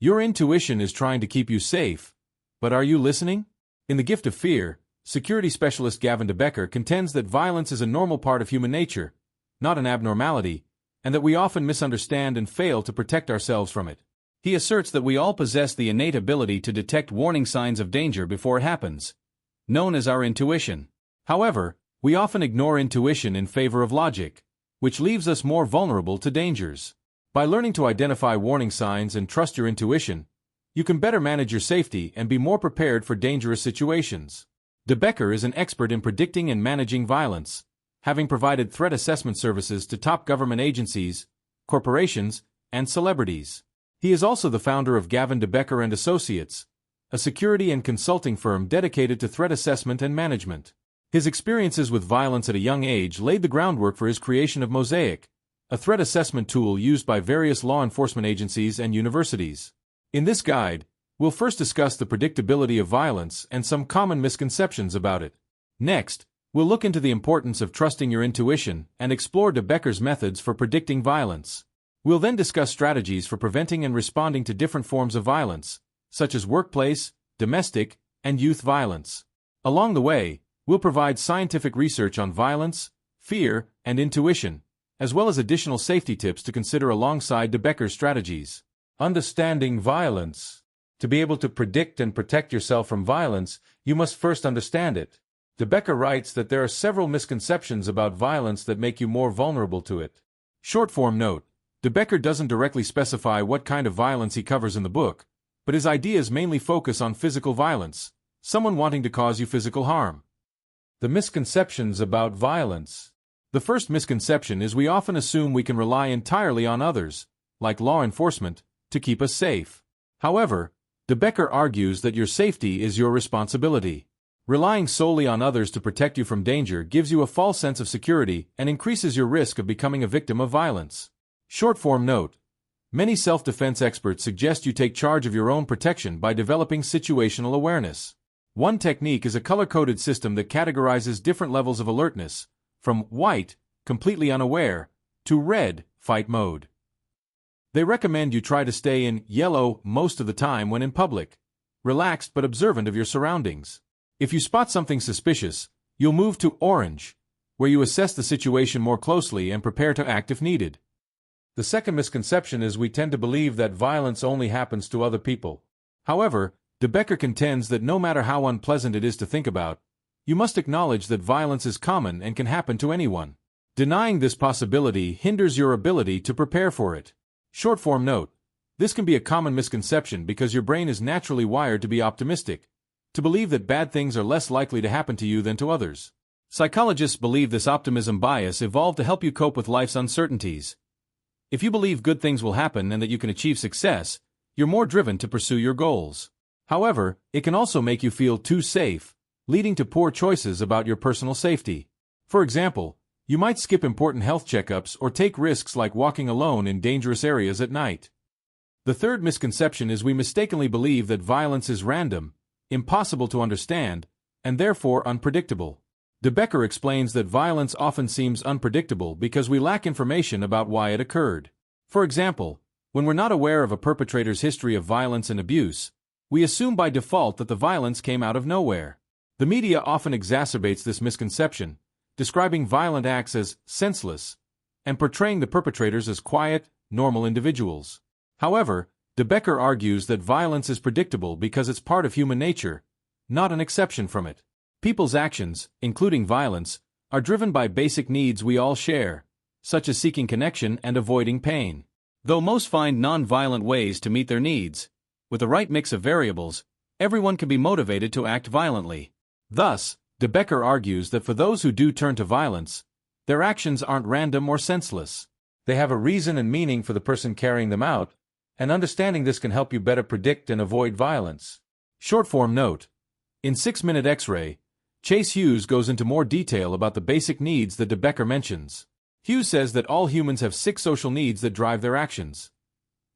Your intuition is trying to keep you safe, but are you listening? In The Gift of Fear, security specialist Gavin de Becker contends that violence is a normal part of human nature, not an abnormality, and that we often misunderstand and fail to protect ourselves from it. He asserts that we all possess the innate ability to detect warning signs of danger before it happens, known as our intuition. However, we often ignore intuition in favor of logic, which leaves us more vulnerable to dangers. By learning to identify warning signs and trust your intuition, you can better manage your safety and be more prepared for dangerous situations. De Becker is an expert in predicting and managing violence, having provided threat assessment services to top government agencies, corporations, and celebrities. He is also the founder of Gavin de Becker and Associates, a security and consulting firm dedicated to threat assessment and management. His experiences with violence at a young age laid the groundwork for his creation of Mosaic, a threat assessment tool used by various law enforcement agencies and universities. In this guide, we'll first discuss the predictability of violence and some common misconceptions about it. Next, we'll look into the importance of trusting your intuition and explore de Becker's methods for predicting violence. We'll then discuss strategies for preventing and responding to different forms of violence, such as workplace, domestic, and youth violence. Along the way, we'll provide scientific research on violence, fear, and intuition, as well as additional safety tips to consider alongside de Becker's strategies. Understanding violence. To be able to predict and protect yourself from violence, you must first understand it. De Becker writes that there are several misconceptions about violence that make you more vulnerable to it. Short-form note: de Becker doesn't directly specify what kind of violence he covers in the book, but his ideas mainly focus on physical violence, someone wanting to cause you physical harm. The misconceptions about violence. The first misconception is we often assume we can rely entirely on others, like law enforcement, to keep us safe. However, de Becker argues that your safety is your responsibility. Relying solely on others to protect you from danger gives you a false sense of security and increases your risk of becoming a victim of violence. Short-form note: many self-defense experts suggest you take charge of your own protection by developing situational awareness. One technique is a color-coded system that categorizes different levels of alertness, from white, completely unaware, to red, fight mode. They recommend you try to stay in yellow most of the time when in public, relaxed but observant of your surroundings. If you spot something suspicious, you'll move to orange, where you assess the situation more closely and prepare to act if needed. The second misconception is we tend to believe that violence only happens to other people. However, de Becker contends that no matter how unpleasant it is to think about, you must acknowledge that violence is common and can happen to anyone. Denying this possibility hinders your ability to prepare for it. Short-form note: this can be a common misconception because your brain is naturally wired to be optimistic, to believe that bad things are less likely to happen to you than to others. Psychologists believe this optimism bias evolved to help you cope with life's uncertainties. If you believe good things will happen and that you can achieve success, you're more driven to pursue your goals. However, it can also make you feel too safe, leading to poor choices about your personal safety. For example, you might skip important health checkups or take risks like walking alone in dangerous areas at night. The third misconception is we mistakenly believe that violence is random, impossible to understand, and therefore unpredictable. De Becker explains that violence often seems unpredictable because we lack information about why it occurred. For example, when we're not aware of a perpetrator's history of violence and abuse, we assume by default that the violence came out of nowhere. The media often exacerbates this misconception, describing violent acts as senseless, and portraying the perpetrators as quiet, normal individuals. However, de Becker argues that violence is predictable because it's part of human nature, not an exception from it. People's actions, including violence, are driven by basic needs we all share, such as seeking connection and avoiding pain. Though most find non-violent ways to meet their needs, with the right mix of variables, everyone can be motivated to act violently. Thus, de Becker argues that for those who do turn to violence, their actions aren't random or senseless. They have a reason and meaning for the person carrying them out, and understanding this can help you better predict and avoid violence. Short-form note: in 6-Minute X-Ray, Chase Hughes goes into more detail about the basic needs that de Becker mentions. Hughes says that all humans have 6 social needs that drive their actions.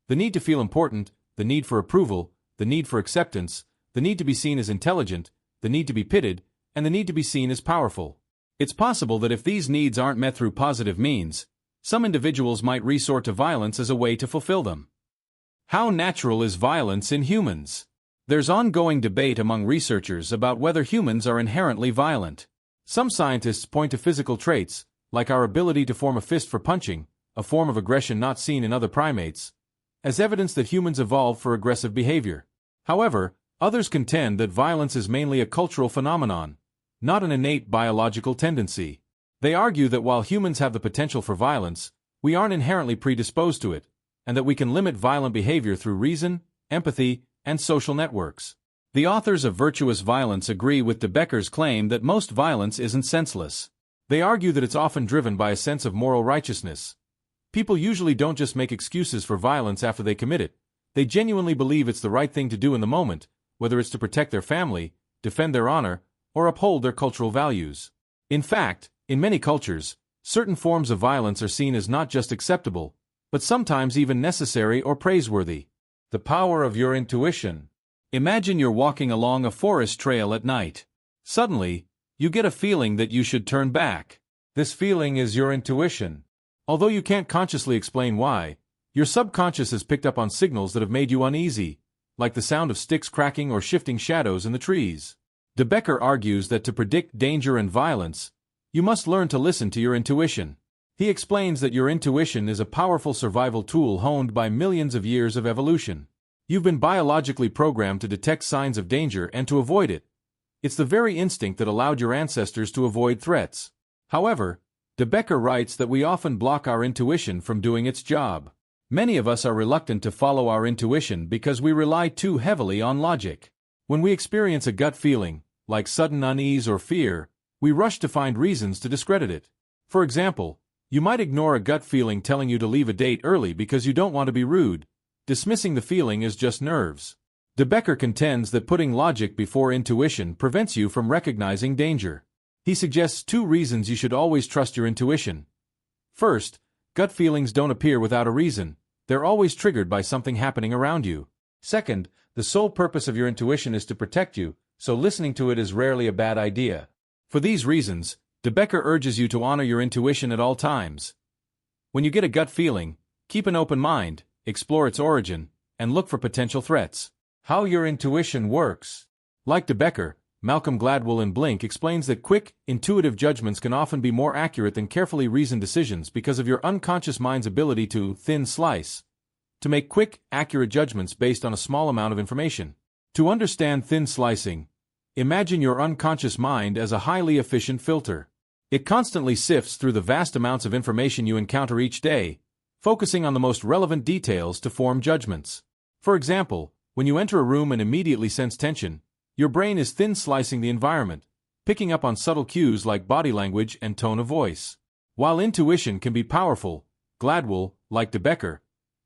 The need to feel important, the need for approval, the need for acceptance, the need to be seen as intelligent, the need to be pitied, and the need to be seen as powerful. It's possible that if these needs aren't met through positive means, some individuals might resort to violence as a way to fulfill them. How natural is violence in humans? There's ongoing debate among researchers about whether humans are inherently violent. Some scientists point to physical traits, like our ability to form a fist for punching, a form of aggression not seen in other primates, as evidence that humans evolved for aggressive behavior. However, others contend that violence is mainly a cultural phenomenon, not an innate biological tendency. They argue that while humans have the potential for violence, we aren't inherently predisposed to it, and that we can limit violent behavior through reason, empathy, and social networks. The authors of Virtuous Violence agree with de Becker's claim that most violence isn't senseless. They argue that it's often driven by a sense of moral righteousness. People usually don't just make excuses for violence after they commit it. They genuinely believe it's the right thing to do in the moment, whether it's to protect their family, defend their honor, or uphold their cultural values. In fact, in many cultures, certain forms of violence are seen as not just acceptable, but sometimes even necessary or praiseworthy. The power of your intuition. Imagine you're walking along a forest trail at night. Suddenly, you get a feeling that you should turn back. This feeling is your intuition. Although you can't consciously explain why, your subconscious has picked up on signals that have made you uneasy, like the sound of sticks cracking or shifting shadows in the trees. De Becker argues that to predict danger and violence, you must learn to listen to your intuition. He explains that your intuition is a powerful survival tool honed by millions of years of evolution. You've been biologically programmed to detect signs of danger and to avoid it. It's the very instinct that allowed your ancestors to avoid threats. However, de Becker writes that we often block our intuition from doing its job. Many of us are reluctant to follow our intuition because we rely too heavily on logic. When we experience a gut feeling, like sudden unease or fear, we rush to find reasons to discredit it. For example, you might ignore a gut feeling telling you to leave a date early because you don't want to be rude, dismissing the feeling as just nerves. De Becker contends that putting logic before intuition prevents you from recognizing danger. He suggests 2 reasons you should always trust your intuition. First, gut feelings don't appear without a reason. They're always triggered by something happening around you. Second, the sole purpose of your intuition is to protect you, so listening to it is rarely a bad idea. For these reasons, de Becker urges you to honor your intuition at all times. When you get a gut feeling, keep an open mind, explore its origin, and look for potential threats. How your intuition works. Like de Becker, Malcolm Gladwell in Blink explains that quick, intuitive judgments can often be more accurate than carefully reasoned decisions because of your unconscious mind's ability to thin slice, to make quick, accurate judgments based on a small amount of information. To understand thin slicing, imagine your unconscious mind as a highly efficient filter. It constantly sifts through the vast amounts of information you encounter each day, focusing on the most relevant details to form judgments. For example, when you enter a room and immediately sense tension, your brain is thin slicing the environment, picking up on subtle cues like body language and tone of voice. While intuition can be powerful, Gladwell, like de Becker,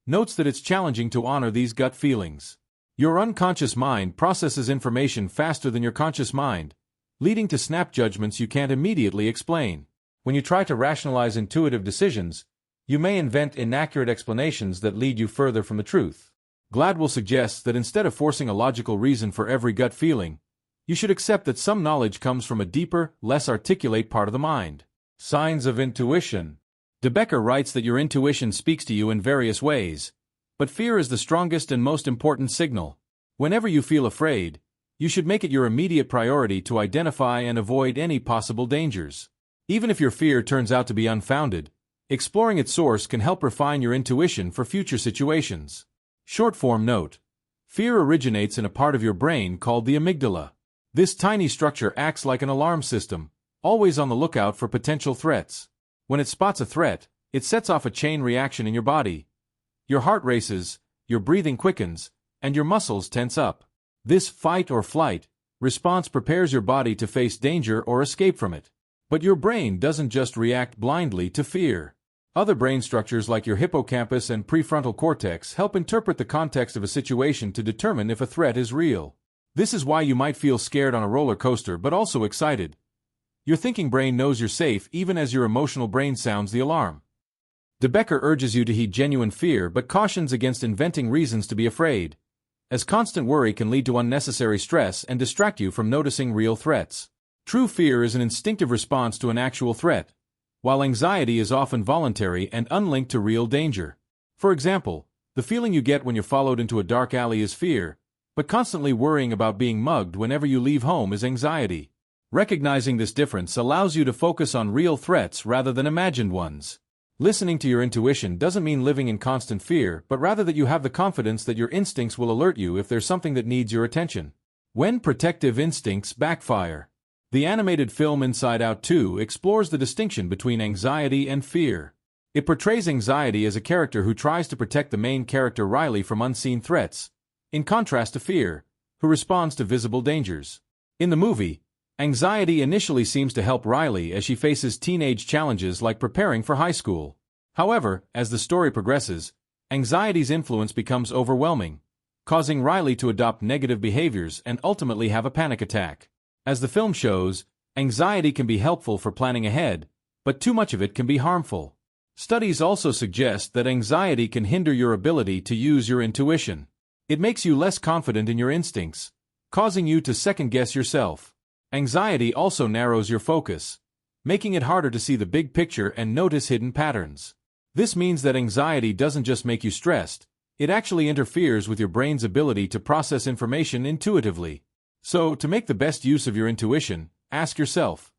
notes that it's challenging to honor these gut feelings. Your unconscious mind processes information faster than your conscious mind, leading to snap judgments you can't immediately explain. When you try to rationalize intuitive decisions, you may invent inaccurate explanations that lead you further from the truth. Gladwell suggests that instead of forcing a logical reason for every gut feeling, you should accept that some knowledge comes from a deeper, less articulate part of the mind. Signs of intuition. De Becker writes that your intuition speaks to you in various ways, but fear is the strongest and most important signal. Whenever you feel afraid, you should make it your immediate priority to identify and avoid any possible dangers. Even if your fear turns out to be unfounded, exploring its source can help refine your intuition for future situations. Short-form note. Fear originates in a part of your brain called the amygdala. This tiny structure acts like an alarm system, always on the lookout for potential threats. When it spots a threat, it sets off a chain reaction in your body. Your heart races, your breathing quickens, and your muscles tense up. This fight or flight response prepares your body to face danger or escape from it. But your brain doesn't just react blindly to fear. Other brain structures like your hippocampus and prefrontal cortex help interpret the context of a situation to determine if a threat is real. This is why you might feel scared on a roller coaster but also excited. Your thinking brain knows you're safe even as your emotional brain sounds the alarm. De Becker urges you to heed genuine fear but cautions against inventing reasons to be afraid, as constant worry can lead to unnecessary stress and distract you from noticing real threats. True fear is an instinctive response to an actual threat, while anxiety is often voluntary and unlinked to real danger. For example, The feeling you get when you're followed into a dark alley is fear, but constantly worrying about being mugged whenever you leave home is anxiety. Recognizing this difference allows you to focus on real threats rather than imagined ones. Listening to your intuition doesn't mean living in constant fear, but rather that you have the confidence that your instincts will alert you if there's something that needs your attention. When protective instincts backfire. The animated film Inside Out 2 explores the distinction between anxiety and fear. It portrays anxiety as a character who tries to protect the main character Riley from unseen threats, in contrast to fear, who responds to visible dangers. In the movie, anxiety initially seems to help Riley as she faces teenage challenges like preparing for high school. However, as the story progresses, anxiety's influence becomes overwhelming, causing Riley to adopt negative behaviors and ultimately have a panic attack. As the film shows, anxiety can be helpful for planning ahead, but too much of it can be harmful. Studies also suggest that anxiety can hinder your ability to use your intuition. It makes you less confident in your instincts, causing you to second-guess yourself. Anxiety also narrows your focus, making it harder to see the big picture and notice hidden patterns. This means that anxiety doesn't just make you stressed, it actually interferes with your brain's ability to process information intuitively. So, to make the best use of your intuition, ask yourself,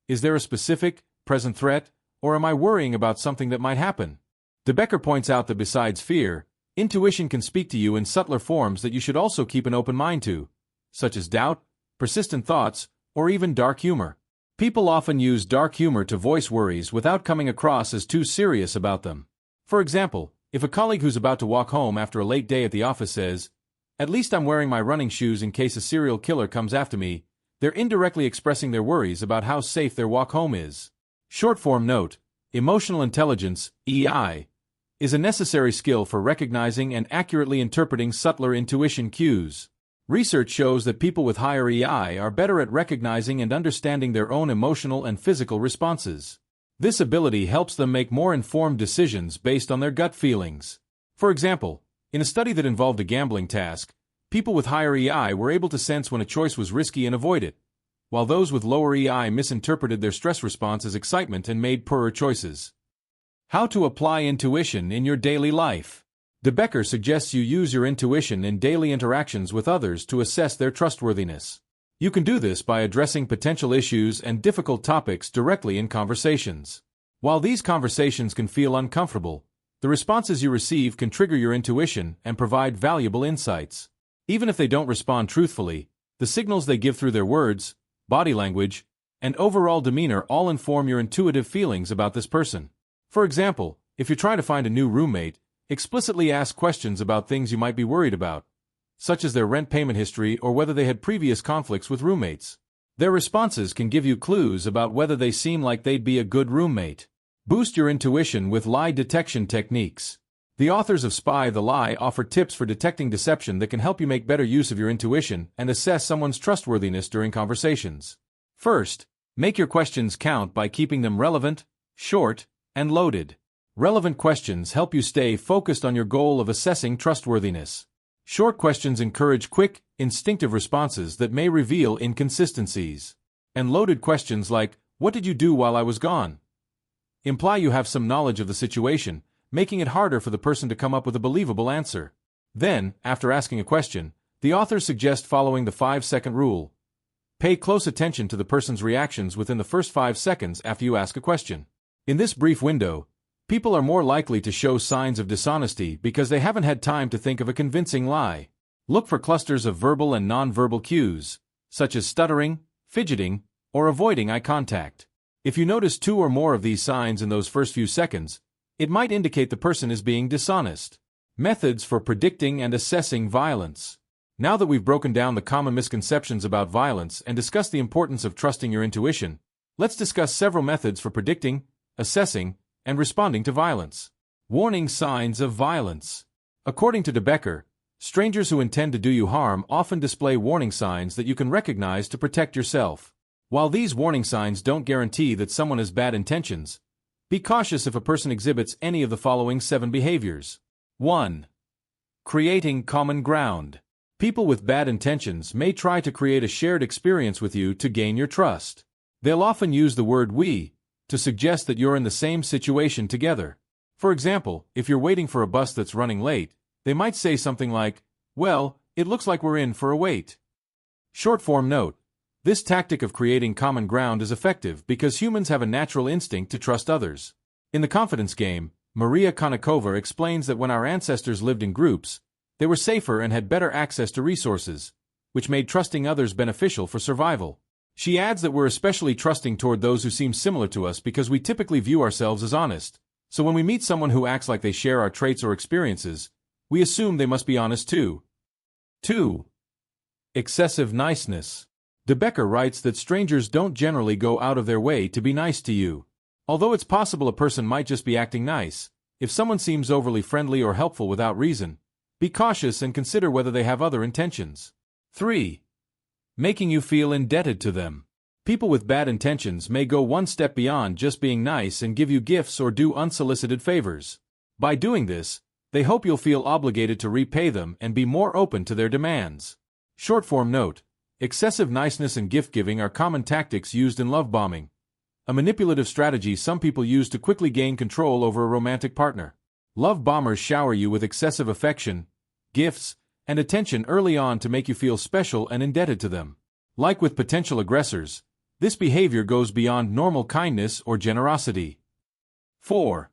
is there a specific, present threat, or am I worrying about something that might happen? De Becker points out that besides fear, intuition can speak to you in subtler forms that you should also keep an open mind to, such as doubt, persistent thoughts, or even dark humor. People often use dark humor to voice worries without coming across as too serious about them. For example, if a colleague who's about to walk home after a late day at the office says, "At least I'm wearing my running shoes in case a serial killer comes after me," they're indirectly expressing their worries about how safe their walk home is. Short-form note: emotional intelligence, EI, is a necessary skill for recognizing and accurately interpreting subtler intuition cues. Research shows that people with higher EI are better at recognizing and understanding their own emotional and physical responses. This ability helps them make more informed decisions based on their gut feelings. For example, in a study that involved a gambling task, people with higher EI were able to sense when a choice was risky and avoid it, while those with lower EI misinterpreted their stress response as excitement and made poorer choices. How to apply intuition in your daily life. De Becker suggests you use your intuition in daily interactions with others to assess their trustworthiness. You can do this by addressing potential issues and difficult topics directly in conversations. While these conversations can feel uncomfortable, the responses you receive can trigger your intuition and provide valuable insights. Even if they don't respond truthfully, the signals they give through their words, body language, and overall demeanor all inform your intuitive feelings about this person. For example, if you try to find a new roommate, explicitly ask questions about things you might be worried about, such as their rent payment history or whether they had previous conflicts with roommates. Their responses can give you clues about whether they seem like they'd be a good roommate. Boost your intuition with lie detection techniques. The authors of Spy the Lie offer tips for detecting deception that can help you make better use of your intuition and assess someone's trustworthiness during conversations. First, make your questions count by keeping them relevant, short, and loaded. Relevant questions help you stay focused on your goal of assessing trustworthiness. Short questions encourage quick, instinctive responses that may reveal inconsistencies. And loaded questions like, "What did you do while I was gone?" imply you have some knowledge of the situation, making it harder for the person to come up with a believable answer. Then, after asking a question, the authors suggest following the 5-second rule. Pay close attention to the person's reactions within the first 5 seconds after you ask a question. In this brief window, people are more likely to show signs of dishonesty because they haven't had time to think of a convincing lie. Look for clusters of verbal and nonverbal cues, such as stuttering, fidgeting, or avoiding eye contact. If you notice 2 or more of these signs in those first few seconds, it might indicate the person is being dishonest. Methods for predicting and assessing violence. Now that we've broken down the common misconceptions about violence and discussed the importance of trusting your intuition, let's discuss several methods for predicting, assessing, and responding to violence. Warning signs of violence. According to De Becker, strangers who intend to do you harm often display warning signs that you can recognize to protect yourself. While these warning signs don't guarantee that someone has bad intentions, be cautious if a person exhibits any of the following 7 behaviors. 1. Creating common ground. People with bad intentions may try to create a shared experience with you to gain your trust. They'll often use the word "we" to suggest that you're in the same situation together. For example, if you're waiting for a bus that's running late, they might say something like, "Well, it looks like we're in for a wait." Short-form note. This tactic of creating common ground is effective because humans have a natural instinct to trust others. In the confidence game, Maria Konnikova explains that when our ancestors lived in groups, they were safer and had better access to resources, which made trusting others beneficial for survival. She adds that we're especially trusting toward those who seem similar to us because we typically view ourselves as honest. So when we meet someone who acts like they share our traits or experiences, we assume they must be honest too. 2. Excessive niceness. De Becker writes that strangers don't generally go out of their way to be nice to you. Although it's possible a person might just be acting nice, if someone seems overly friendly or helpful without reason, be cautious and consider whether they have other intentions. 3. Making you feel indebted to them. People with bad intentions may go one step beyond just being nice and give you gifts or do unsolicited favors. By doing this, they hope you'll feel obligated to repay them and be more open to their demands. Short-form note. Excessive niceness and gift-giving are common tactics used in love bombing, a manipulative strategy some people use to quickly gain control over a romantic partner. Love bombers shower you with excessive affection, gifts, and attention early on to make you feel special and indebted to them. Like with potential aggressors, this behavior goes beyond normal kindness or generosity. 4.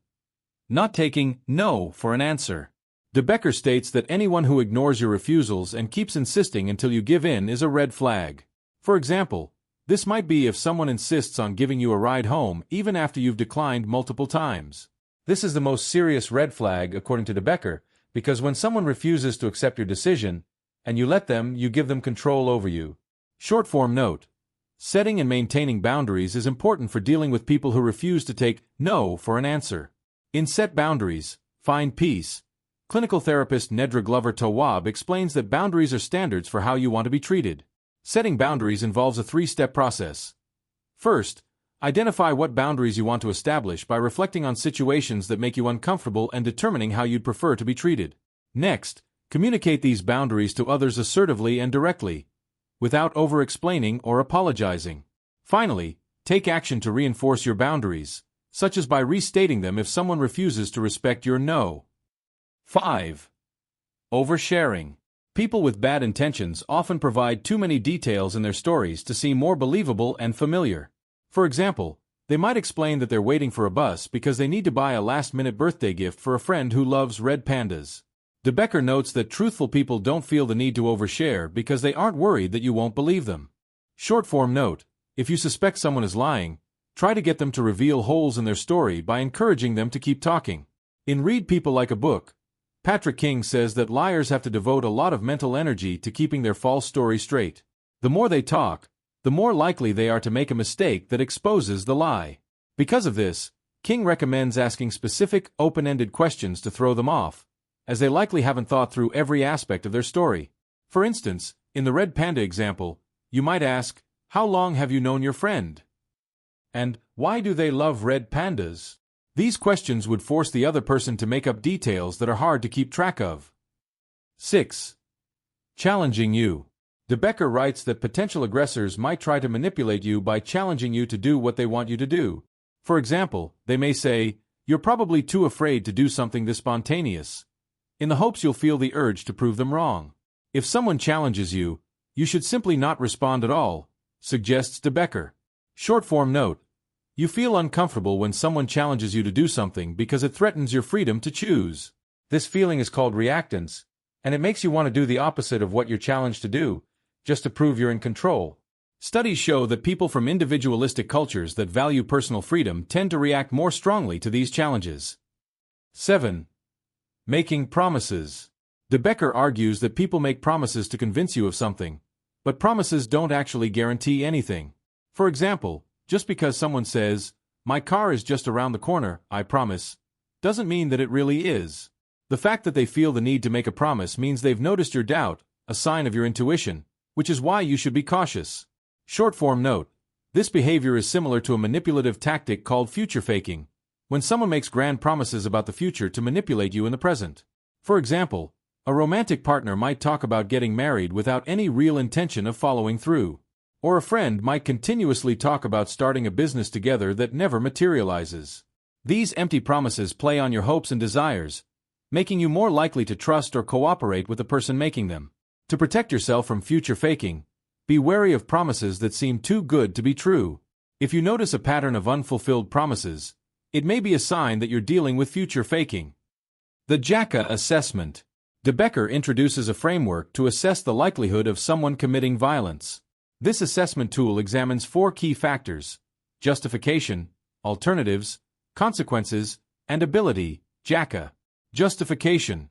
Not taking no for an answer. De Becker states that anyone who ignores your refusals and keeps insisting until you give in is a red flag. For example, this might be if someone insists on giving you a ride home even after you've declined multiple times. This is the most serious red flag, according to De Becker, because when someone refuses to accept your decision, and you let them, you give them control over you. Short-form note. Setting and maintaining boundaries is important for dealing with people who refuse to take no for an answer. In Set Boundaries, Find Peace, clinical therapist Nedra Glover-Tawwab explains that boundaries are standards for how you want to be treated. Setting boundaries involves a 3-step process. First, identify what boundaries you want to establish by reflecting on situations that make you uncomfortable and determining how you'd prefer to be treated. Next, communicate these boundaries to others assertively and directly, without over-explaining or apologizing. Finally, take action to reinforce your boundaries, such as by restating them if someone refuses to respect your no. 5. Oversharing. People with bad intentions often provide too many details in their stories to seem more believable and familiar. For example, they might explain that they're waiting for a bus because they need to buy a last-minute birthday gift for a friend who loves red pandas. De Becker notes that truthful people don't feel the need to overshare because they aren't worried that you won't believe them. Short-form note. If you suspect someone is lying, try to get them to reveal holes in their story by encouraging them to keep talking. In Read People Like a Book, Patrick King says that liars have to devote a lot of mental energy to keeping their false story straight. The more they talk, the more likely they are to make a mistake that exposes the lie. Because of this, King recommends asking specific, open-ended questions to throw them off, as they likely haven't thought through every aspect of their story. For instance, in the red panda example, you might ask, "How long have you known your friend?" And, "Why do they love red pandas?" These questions would force the other person to make up details that are hard to keep track of. 6. Challenging you. De Becker writes that potential aggressors might try to manipulate you by challenging you to do what they want you to do. For example, they may say, "You're probably too afraid to do something this spontaneous," in the hopes you'll feel the urge to prove them wrong. If someone challenges you, you should simply not respond at all, suggests De Becker. Short-form note. You feel uncomfortable when someone challenges you to do something because it threatens your freedom to choose. This feeling is called reactance, and it makes you want to do the opposite of what you're challenged to do, just to prove you're in control. Studies show that people from individualistic cultures that value personal freedom tend to react more strongly to these challenges. 7. Making promises. De Becker argues that people make promises to convince you of something, but promises don't actually guarantee anything. For example, just because someone says, "My car is just around the corner, I promise," doesn't mean that it really is. The fact that they feel the need to make a promise means they've noticed your doubt, a sign of your intuition, which is why you should be cautious. Short-form note. This behavior is similar to a manipulative tactic called future faking, when someone makes grand promises about the future to manipulate you in the present. For example, a romantic partner might talk about getting married without any real intention of following through. Or a friend might continuously talk about starting a business together that never materializes. These empty promises play on your hopes and desires, making you more likely to trust or cooperate with the person making them. To protect yourself from future faking, be wary of promises that seem too good to be true. If you notice a pattern of unfulfilled promises, it may be a sign that you're dealing with future faking. The JACA assessment. De Becker introduces a framework to assess the likelihood of someone committing violence. This assessment tool examines 4 key factors: justification, alternatives, consequences, and ability. JACA. Justification.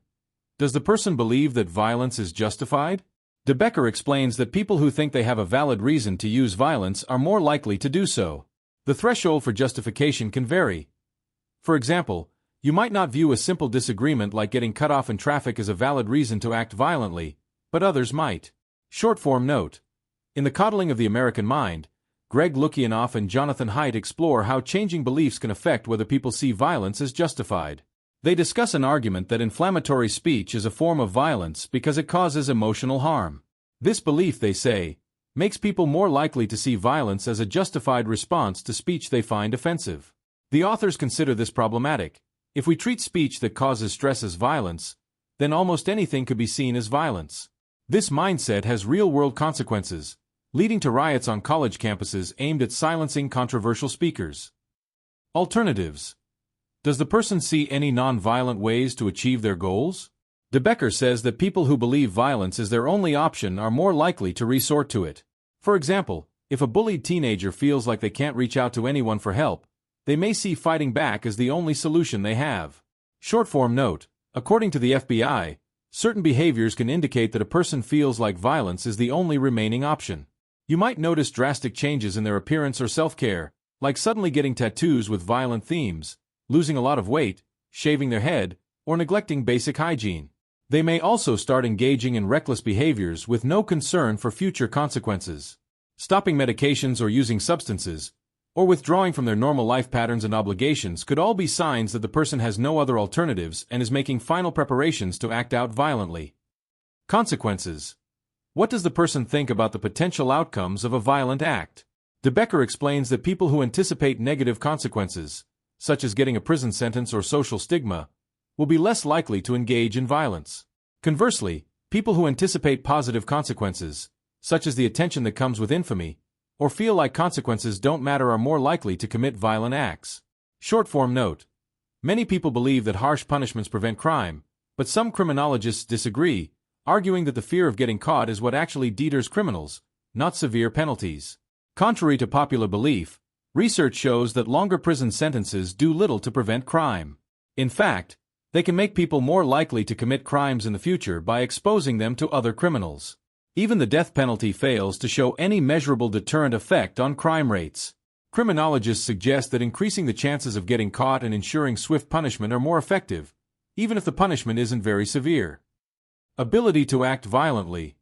Does the person believe that violence is justified? De Becker explains that people who think they have a valid reason to use violence are more likely to do so. The threshold for justification can vary. For example, you might not view a simple disagreement like getting cut off in traffic as a valid reason to act violently, but others might. Short-form note. In The Coddling of the American Mind, Greg Lukianoff and Jonathan Haidt explore how changing beliefs can affect whether people see violence as justified. They discuss an argument that inflammatory speech is a form of violence because it causes emotional harm. This belief, they say, makes people more likely to see violence as a justified response to speech they find offensive. The authors consider this problematic. If we treat speech that causes stress as violence, then almost anything could be seen as violence. This mindset has real-world consequences, leading to riots on college campuses aimed at silencing controversial speakers. Alternatives. Does the person see any non-violent ways to achieve their goals? De Becker says that people who believe violence is their only option are more likely to resort to it. For example, if a bullied teenager feels like they can't reach out to anyone for help, they may see fighting back as the only solution they have. Short-form note. According to the FBI, certain behaviors can indicate that a person feels like violence is the only remaining option. You might notice drastic changes in their appearance or self-care, like suddenly getting tattoos with violent themes, losing a lot of weight, shaving their head, or neglecting basic hygiene. They may also start engaging in reckless behaviors with no concern for future consequences. Stopping medications or using substances, or withdrawing from their normal life patterns and obligations could all be signs that the person has no other alternatives and is making final preparations to act out violently. Consequences. What does the person think about the potential outcomes of a violent act? De Becker explains that people who anticipate negative consequences, such as getting a prison sentence or social stigma, will be less likely to engage in violence. Conversely, people who anticipate positive consequences, such as the attention that comes with infamy, or feel like consequences don't matter are more likely to commit violent acts. Short-form note. Many people believe that harsh punishments prevent crime, but some criminologists disagree, arguing that the fear of getting caught is what actually deters criminals, not severe penalties. Contrary to popular belief, research shows that longer prison sentences do little to prevent crime. In fact, they can make people more likely to commit crimes in the future by exposing them to other criminals. Even the death penalty fails to show any measurable deterrent effect on crime rates. Criminologists suggest that increasing the chances of getting caught and ensuring swift punishment are more effective, even if the punishment isn't very severe. Ability to act violently.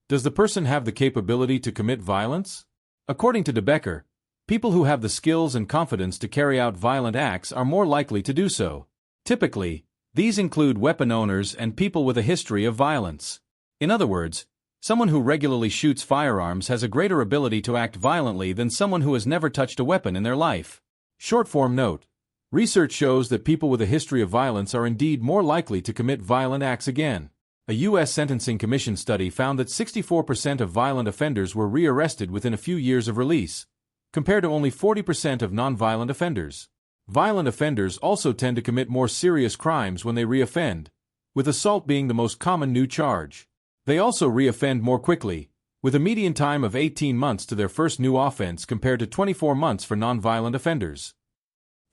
Does the person have the capability to commit violence? According to De Becker, people who have the skills and confidence to carry out violent acts are more likely to do so. Typically, these include weapon owners and people with a history of violence. In other words, someone who regularly shoots firearms has a greater ability to act violently than someone who has never touched a weapon in their life. Short-form note. Research shows that people with a history of violence are indeed more likely to commit violent acts again. A U.S. Sentencing Commission study found that 64% of violent offenders were rearrested within a few years of release, compared to only 40% of nonviolent offenders. Violent offenders also tend to commit more serious crimes when they reoffend, with assault being the most common new charge. They also reoffend more quickly, with a median time of 18 months to their first new offense compared to 24 months for nonviolent offenders.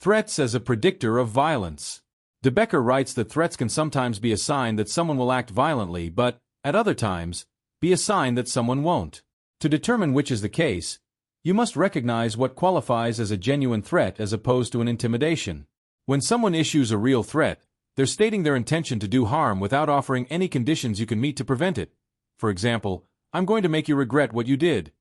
Threats as a predictor of violence. De Becker writes that threats can sometimes be a sign that someone will act violently but, at other times, be a sign that someone won't. To determine which is the case, you must recognize what qualifies as a genuine threat as opposed to an intimidation. When someone issues a real threat, they're stating their intention to do harm without offering any conditions you can meet to prevent it. For example, I'm going to make you regret what you did.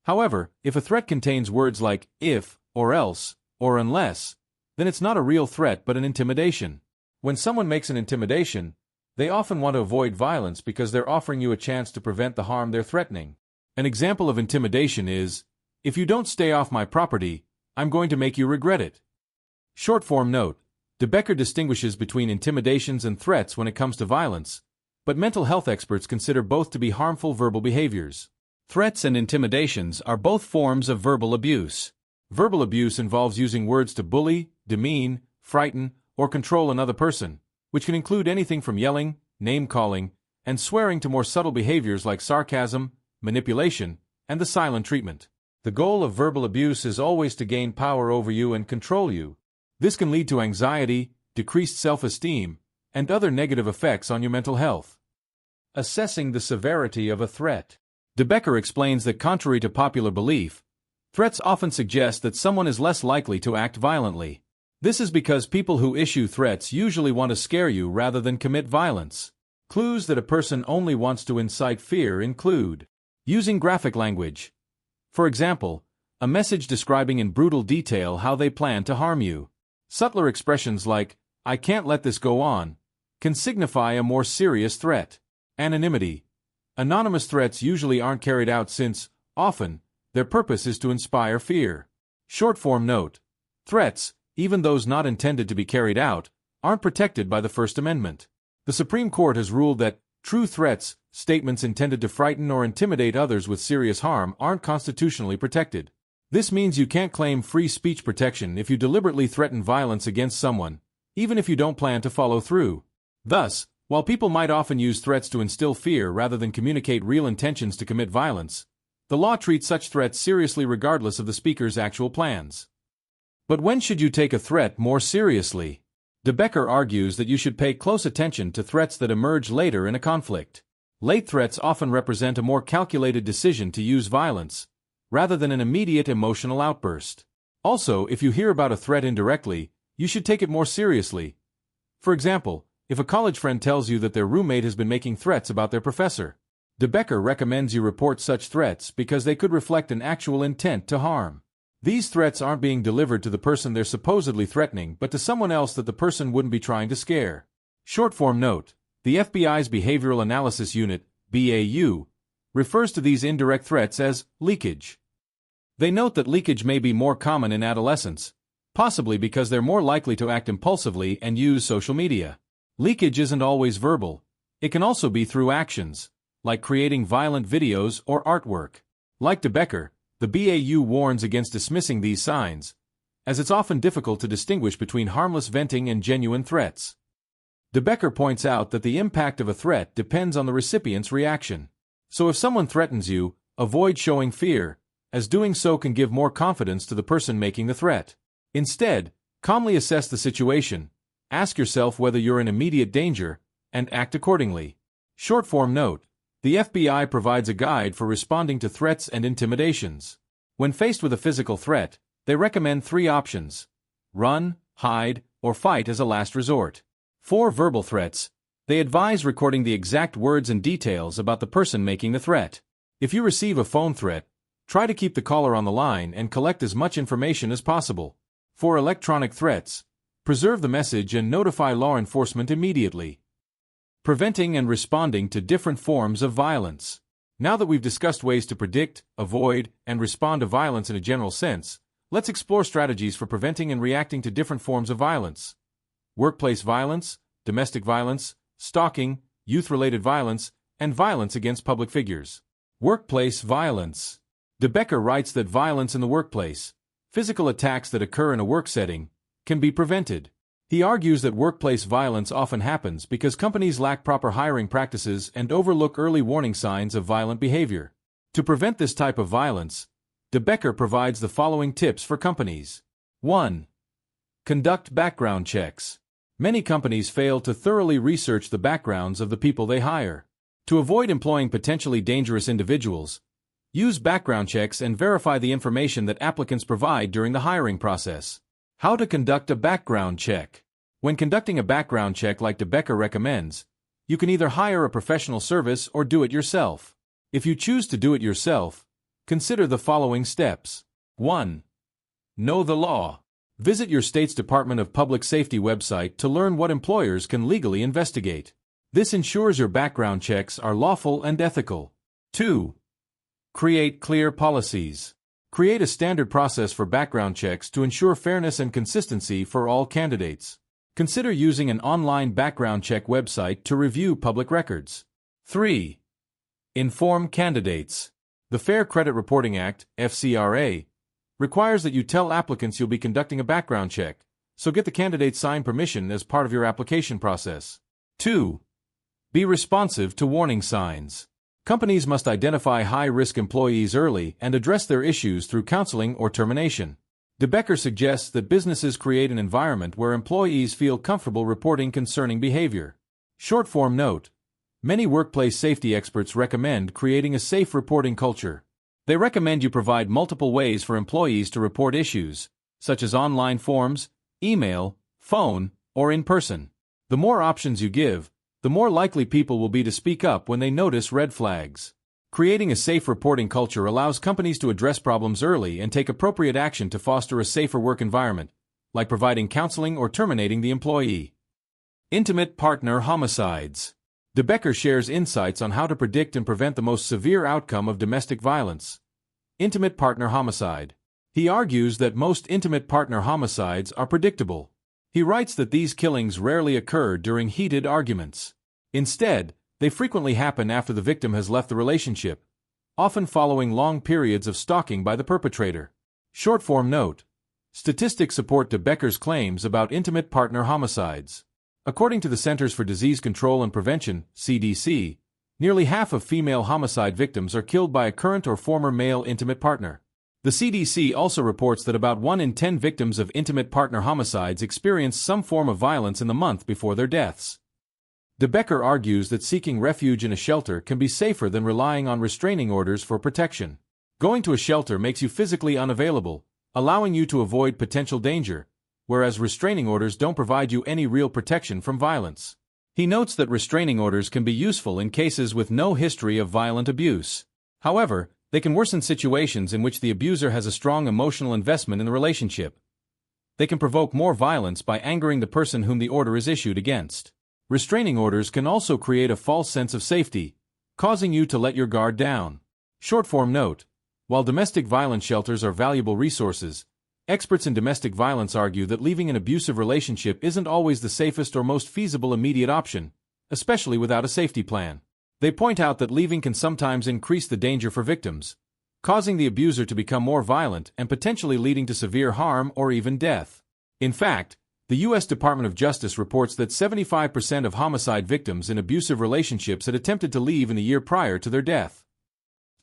However, if a threat contains words like if, or else, or unless, then it's not a real threat but an intimidation. When someone makes an intimidation, they often want to avoid violence because they're offering you a chance to prevent the harm they're threatening. An example of intimidation is, if you don't stay off my property, I'm going to make you regret it. Short form note: De Becker distinguishes between intimidations and threats when it comes to violence, but mental health experts consider both to be harmful verbal behaviors. Threats and intimidations are both forms of verbal abuse. Verbal abuse involves using words to bully, demean, frighten, or control another person, which can include anything from yelling, name-calling, and swearing to more subtle behaviors like sarcasm, manipulation, and the silent treatment. The goal of verbal abuse is always to gain power over you and control you. This can lead to anxiety, decreased self-esteem, and other negative effects on your mental health. Assessing the severity of a threat. De Becker explains that contrary to popular belief, threats often suggest that someone is less likely to act violently. This is because people who issue threats usually want to scare you rather than commit violence. Clues that a person only wants to incite fear include using graphic language. For example, a message describing in brutal detail how they plan to harm you. Subtler expressions like, "I can't let this go on," can signify a more serious threat. Anonymity. Anonymous threats usually aren't carried out since, often, their purpose is to inspire fear. Short form note: threats, even those not intended to be carried out, aren't protected by the First Amendment. The Supreme Court has ruled that true threats, statements intended to frighten or intimidate others with serious harm, aren't constitutionally protected. This means you can't claim free speech protection if you deliberately threaten violence against someone, even if you don't plan to follow through. Thus, while people might often use threats to instill fear rather than communicate real intentions to commit violence, the law treats such threats seriously regardless of the speaker's actual plans. But when should you take a threat more seriously? De Becker argues that you should pay close attention to threats that emerge later in a conflict. Late threats often represent a more calculated decision to use violence, rather than an immediate emotional outburst. Also, if you hear about a threat indirectly, you should take it more seriously. For example, if a college friend tells you that their roommate has been making threats about their professor, De Becker recommends you report such threats because they could reflect an actual intent to harm. These threats aren't being delivered to the person they're supposedly threatening, but to someone else that the person wouldn't be trying to scare. Short form note: the FBI's Behavioral Analysis Unit, BAU, refers to these indirect threats as leakage. They note that leakage may be more common in adolescents, possibly because they're more likely to act impulsively and use social media. Leakage isn't always verbal. It can also be through actions, like creating violent videos or artwork. Like De Becker, the BAU warns against dismissing these signs, as it's often difficult to distinguish between harmless venting and genuine threats. De Becker points out that the impact of a threat depends on the recipient's reaction. So if someone threatens you, avoid showing fear, as doing so can give more confidence to the person making the threat. Instead, calmly assess the situation, ask yourself whether you're in immediate danger, and act accordingly. Short form note: the FBI provides a guide for responding to threats and intimidations. When faced with a physical threat, they recommend 3 options: run, hide, or fight as a last resort. For verbal threats, they advise recording the exact words and details about the person making the threat. If you receive a phone threat, try to keep the caller on the line and collect as much information as possible. For electronic threats, preserve the message and notify law enforcement immediately. Preventing and responding to different forms of violence. Now that we've discussed ways to predict, avoid, and respond to violence in a general sense, let's explore strategies for preventing and reacting to different forms of violence. Workplace violence, domestic violence, stalking, youth-related violence, and violence against public figures. Workplace violence. De Becker writes that violence in the workplace, physical attacks that occur in a work setting, can be prevented. He argues that workplace violence often happens because companies lack proper hiring practices and overlook early warning signs of violent behavior. To prevent this type of violence, De Becker provides the following tips for companies. 1. Conduct background checks. Many companies fail to thoroughly research the backgrounds of the people they hire. To avoid employing potentially dangerous individuals, use background checks and verify the information that applicants provide during the hiring process. How to conduct a background check. When conducting a background check like De Becker recommends, you can either hire a professional service or do it yourself. If you choose to do it yourself, consider the following steps. 1. Know the law. Visit your state's Department of Public Safety website to learn what employers can legally investigate. This ensures your background checks are lawful and ethical. 2. Create clear policies. Create a standard process for background checks to ensure fairness and consistency for all candidates. Consider using an online background check website to review public records. 3. Inform candidates. The Fair Credit Reporting Act, FCRA, requires that you tell applicants you'll be conducting a background check, so get the candidate's signed permission as part of your application process. 2. Be responsive to warning signs. Companies must identify high-risk employees early and address their issues through counseling or termination. De Becker suggests that businesses create an environment where employees feel comfortable reporting concerning behavior. Short-form note: many workplace safety experts recommend creating a safe reporting culture. They recommend you provide multiple ways for employees to report issues, such as online forms, email, phone, or in person. The more options you give, the more likely people will be to speak up when they notice red flags. Creating a safe reporting culture allows companies to address problems early and take appropriate action to foster a safer work environment, like providing counseling or terminating the employee. Intimate partner homicides. De Becker shares insights on how to predict and prevent the most severe outcome of domestic violence: intimate partner homicide. He argues that most intimate partner homicides are predictable. He writes that these killings rarely occur during heated arguments. Instead, they frequently happen after the victim has left the relationship, often following long periods of stalking by the perpetrator. Short-form note: statistics support De Becker's claims about intimate partner homicides. According to the Centers for Disease Control and Prevention, CDC, nearly half of female homicide victims are killed by a current or former male intimate partner. The CDC also reports that about 1 in 10 victims of intimate partner homicides experience some form of violence in the month before their deaths. De Becker argues that seeking refuge in a shelter can be safer than relying on restraining orders for protection. Going to a shelter makes you physically unavailable, allowing you to avoid potential danger, whereas restraining orders don't provide you any real protection from violence. He notes that restraining orders can be useful in cases with no history of violent abuse. However, they can worsen situations in which the abuser has a strong emotional investment in the relationship. They can provoke more violence by angering the person whom the order is issued against. Restraining orders can also create a false sense of safety, causing you to let your guard down. Short-form note: while domestic violence shelters are valuable resources, experts in domestic violence argue that leaving an abusive relationship isn't always the safest or most feasible immediate option, especially without a safety plan. They point out that leaving can sometimes increase the danger for victims, causing the abuser to become more violent and potentially leading to severe harm or even death. In fact, the U.S. Department of Justice reports that 75% of homicide victims in abusive relationships had attempted to leave in the year prior to their death.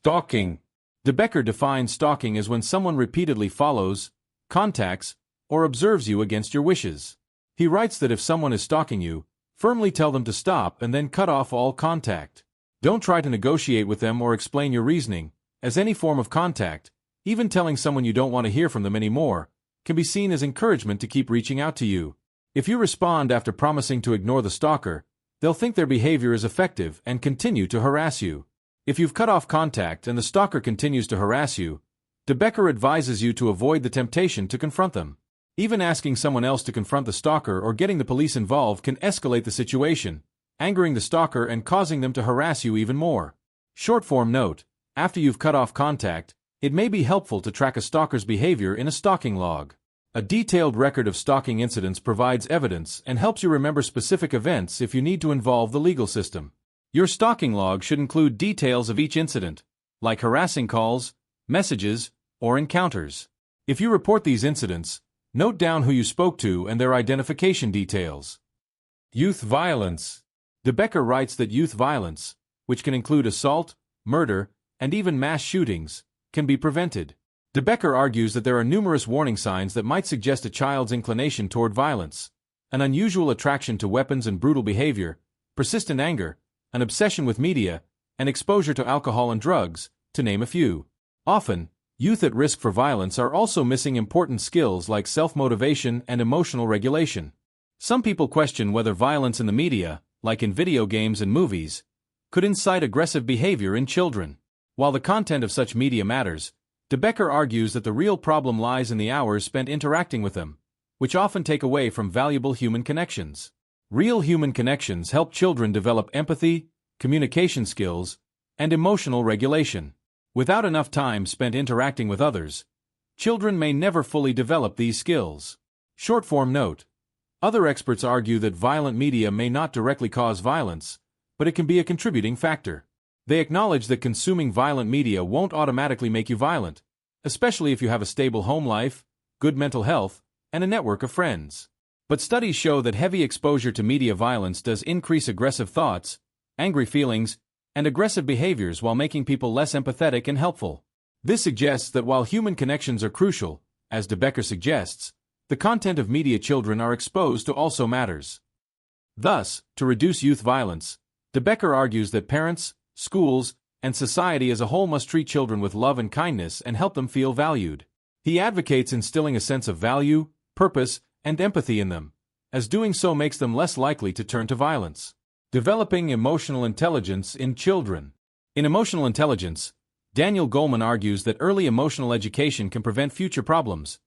Stalking. De Becker defines stalking as when someone repeatedly follows, contacts, or observes you against your wishes. He writes that if someone is stalking you, firmly tell them to stop and then cut off all contact. Don't try to negotiate with them or explain your reasoning, as any form of contact, even telling someone you don't want to hear from them anymore, can be seen as encouragement to keep reaching out to you. If you respond after promising to ignore the stalker, they'll think their behavior is effective and continue to harass you. If you've cut off contact and the stalker continues to harass you, De Becker advises you to avoid the temptation to confront them. Even asking someone else to confront the stalker or getting the police involved can escalate the situation, angering the stalker and causing them to harass you even more. Short-form note: after you've cut off contact, it may be helpful to track a stalker's behavior in a stalking log. A detailed record of stalking incidents provides evidence and helps you remember specific events if you need to involve the legal system. Your stalking log should include details of each incident, like harassing calls, messages, or encounters. If you report these incidents, note down who you spoke to and their identification details. Youth violence. De Becker writes that youth violence, which can include assault, murder, and even mass shootings, can be prevented. De Becker argues that there are numerous warning signs that might suggest a child's inclination toward violence: an unusual attraction to weapons and brutal behavior, persistent anger, an obsession with media, and exposure to alcohol and drugs, to name a few. Often, youth at risk for violence are also missing important skills like self-motivation and emotional regulation. Some people question whether violence in the media, like in video games and movies, could incite aggressive behavior in children. While the content of such media matters, De Becker argues that the real problem lies in the hours spent interacting with them, which often take away from valuable human connections. Real human connections help children develop empathy, communication skills, and emotional regulation. Without enough time spent interacting with others, children may never fully develop these skills. Short-form note. Other experts argue that violent media may not directly cause violence, but it can be a contributing factor. They acknowledge that consuming violent media won't automatically make you violent, especially if you have a stable home life, good mental health, and a network of friends. But studies show that heavy exposure to media violence does increase aggressive thoughts, angry feelings, and aggressive behaviors while making people less empathetic and helpful. This suggests that while human connections are crucial, as de Becker suggests, the content of media children are exposed to also matters. Thus, to reduce youth violence, de Becker argues that parents, schools, and society as a whole must treat children with love and kindness and help them feel valued. He advocates instilling a sense of value, purpose, and empathy in them, as doing so makes them less likely to turn to violence. Developing emotional intelligence in children. In Emotional Intelligence, Daniel Goleman argues that early emotional education can prevent future problems,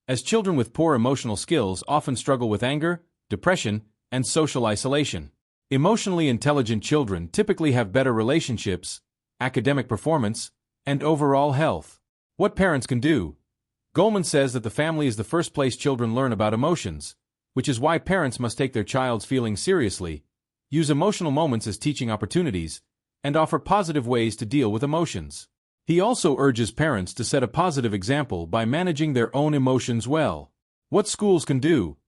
as children with poor emotional skills often struggle with anger, depression, and social isolation. Emotionally intelligent children typically have better relationships, academic performance, and overall health. What parents can do. Goleman says that the family is the first place children learn about emotions, which is why parents must take their child's feelings seriously, use emotional moments as teaching opportunities, and offer positive ways to deal with emotions. He also urges parents to set a positive example by managing their own emotions well. What schools can do.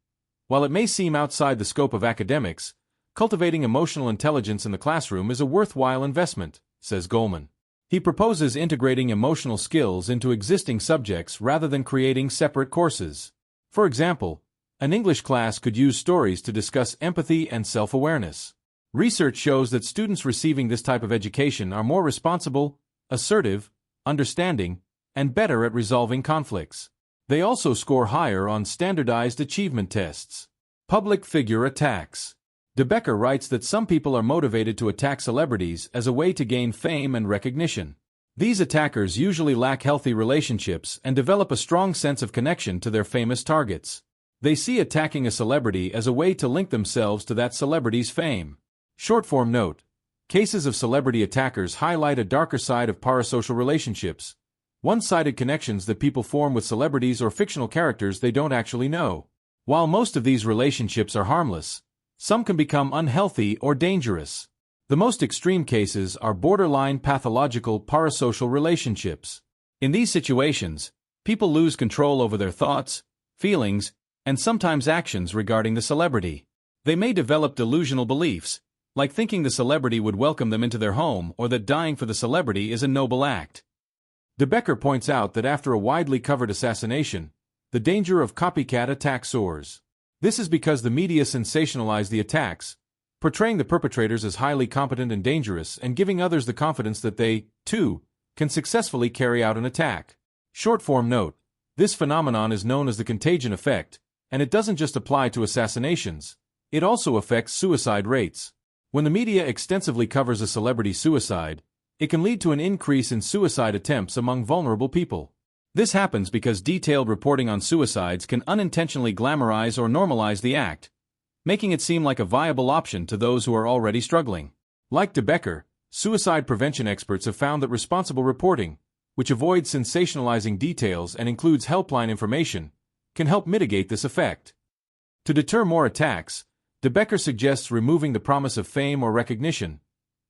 While it may seem outside the scope of academics, cultivating emotional intelligence in the classroom is a worthwhile investment, says Goleman. He proposes integrating emotional skills into existing subjects rather than creating separate courses. For example, an English class could use stories to discuss empathy and self-awareness. Research shows that students receiving this type of education are more responsible, assertive, understanding, and better at resolving conflicts. They also score higher on standardized achievement tests. Public figure attacks. De Becker writes that some people are motivated to attack celebrities as a way to gain fame and recognition. These attackers usually lack healthy relationships and develop a strong sense of connection to their famous targets. They see attacking a celebrity as a way to link themselves to that celebrity's fame. Short-form note. Cases of celebrity attackers highlight a darker side of parasocial relationships, one-sided connections that people form with celebrities or fictional characters they don't actually know. While most of these relationships are harmless, some can become unhealthy or dangerous. The most extreme cases are borderline pathological parasocial relationships. In these situations, people lose control over their thoughts, feelings, and sometimes actions regarding the celebrity. They may develop delusional beliefs, like thinking the celebrity would welcome them into their home or that dying for the celebrity is a noble act. De Becker points out that after a widely covered assassination, the danger of copycat attack soars. This is because the media sensationalize the attacks, portraying the perpetrators as highly competent and dangerous and giving others the confidence that they, too, can successfully carry out an attack. Short-form note. This phenomenon is known as the contagion effect, and it doesn't just apply to assassinations. It also affects suicide rates. When the media extensively covers a celebrity suicide, it can lead to an increase in suicide attempts among vulnerable people. This happens because detailed reporting on suicides can unintentionally glamorize or normalize the act, making it seem like a viable option to those who are already struggling. Like de Becker, suicide prevention experts have found that responsible reporting, which avoids sensationalizing details and includes helpline information, can help mitigate this effect. To deter more attacks, de Becker suggests removing the promise of fame or recognition,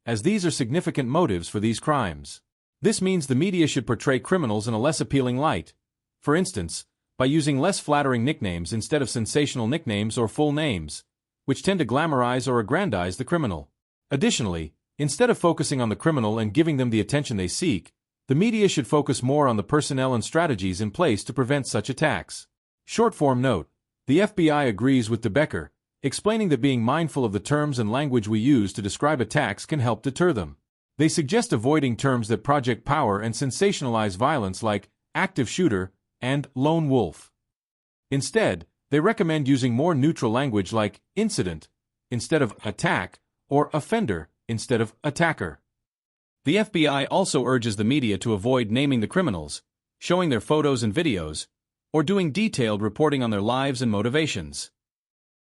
as these are significant motives for these crimes. This means the media should portray criminals in a less appealing light, for instance, by using less flattering nicknames instead of sensational nicknames or full names, which tend to glamorize or aggrandize the criminal. Additionally, instead of focusing on the criminal and giving them the attention they seek, the media should focus more on the personnel and strategies in place to prevent such attacks. Short-form note. The FBI agrees with de Becker, explaining that being mindful of the terms and language we use to describe attacks can help deter them. They suggest avoiding terms that project power and sensationalize violence like active shooter and lone wolf. Instead, they recommend using more neutral language like incident instead of attack or offender instead of attacker. The FBI also urges the media to avoid naming the criminals, showing their photos and videos, or doing detailed reporting on their lives and motivations.